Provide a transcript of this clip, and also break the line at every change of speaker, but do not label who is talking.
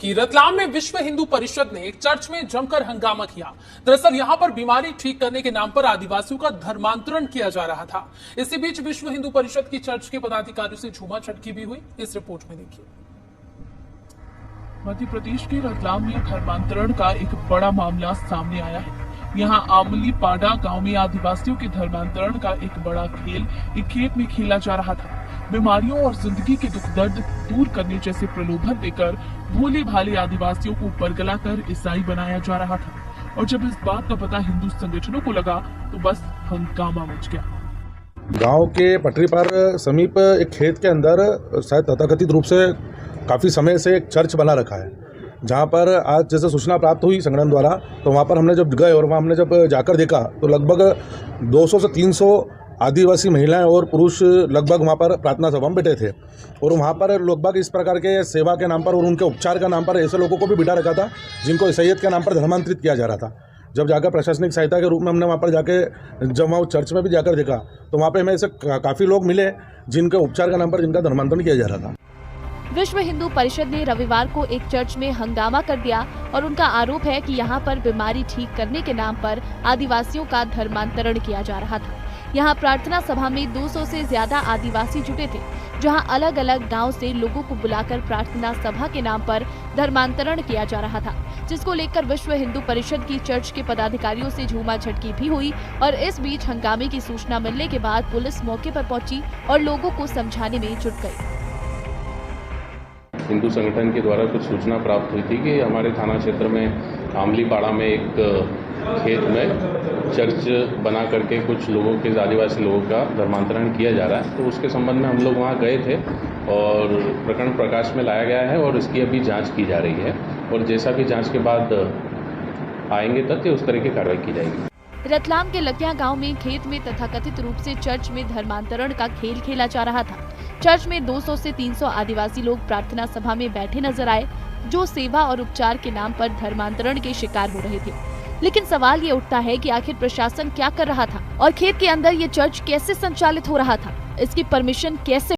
की रतलाम में विश्व हिंदू परिषद ने एक चर्च में जमकर हंगामा किया। दरअसल यहां पर बीमारी ठीक करने के नाम पर आदिवासियों का धर्मांतरण किया जा रहा था। इसी बीच विश्व हिंदू परिषद की चर्च के पदाधिकारियों से झूमा झटकी भी हुई। इस रिपोर्ट में देखिए।
मध्य प्रदेश के रतलाम में धर्मांतरण का एक बड़ा मामला सामने आया है। यहाँ आमली पाडा गांव में आदिवासियों के धर्मांतरण का एक बड़ा खेल एक खेत में खेला जा रहा था। बीमारियों और जिंदगी के दुख दर्द दूर करने जैसे प्रलोभन देकर भोले भाले आदिवासियों को बरगला कर ईसाई बनाया जा रहा था। और जब इस बात का पता हिंदू संगठनों को लगा तो बस हंगामा मच गया।
गांव के पटरी पर समीप एक खेत के अंदर शायद तथाकथित रूप से काफ़ी समय से एक चर्च बना रखा है, जहां पर आज जैसे सूचना प्राप्त हुई संगठन द्वारा, तो वहां पर हमने जब गए और वहां हमने जब जाकर देखा तो लगभग 200 से 300 आदिवासी महिलाएं और पुरुष लगभग वहां पर प्रार्थना सभा में बैठे थे। और वहां पर लगभग इस प्रकार के सेवा के नाम पर और उनके उपचार का नाम पर ऐसे लोगों को भी बिठा रखा था जिनको ईसाईयत के नाम पर धर्मांतरित किया जा रहा था। जब जाकर प्रशासनिक सहायता के रूप में हमने वहाँ पर जाके जब वहाँ चर्च में भी जाकर देखा तो वहाँ पे हमें ऐसे काफ़ी लोग मिले जिनके उपचार के नाम पर जिनका धर्मांतरण किया जा रहा था।
विश्व हिंदू परिषद ने रविवार को एक चर्च में हंगामा कर दिया और उनका आरोप है कि यहाँ पर बीमारी ठीक करने के नाम पर आदिवासियों का धर्मांतरण किया जा रहा था। यहाँ प्रार्थना सभा में 200 से ज्यादा आदिवासी जुटे थे, जहाँ अलग अलग गांव से लोगों को बुलाकर प्रार्थना सभा के नाम पर धर्मांतरण किया जा रहा था, जिसको लेकर विश्व हिंदू परिषद की चर्च के पदाधिकारियों से झूमा झटकी भी हुई। और इस बीच हंगामे की सूचना मिलने के बाद पुलिस मौके पर पहुंची और लोगों को समझाने में जुट गई।
हिंदू संगठन के द्वारा कुछ सूचना प्राप्त हुई थी कि हमारे थाना क्षेत्र में आमलीपाड़ा में एक खेत में चर्च बना करके कुछ लोगों के आदिवासी लोगों का धर्मांतरण किया जा रहा है। तो उसके संबंध में हम लोग वहाँ गए थे और प्रकरण प्रकाश में लाया गया है और इसकी अभी जांच की जा रही है और जैसा भी जांच के बाद आएंगे तथ्य उस तरह की कार्रवाई की जाएगी।
रतलाम के लकिया गांव में खेत में तथाकथित रूप से चर्च में धर्मांतरण का खेल खेला जा रहा था। चर्च में 200 से 300 आदिवासी लोग प्रार्थना सभा में बैठे नजर आए, जो सेवा और उपचार के नाम पर धर्मांतरण के शिकार हो रहे थे। लेकिन सवाल ये उठता है कि आखिर प्रशासन क्या कर रहा था और खेत के अंदर ये चर्च कैसे संचालित हो रहा था, इसकी परमिशन कैसे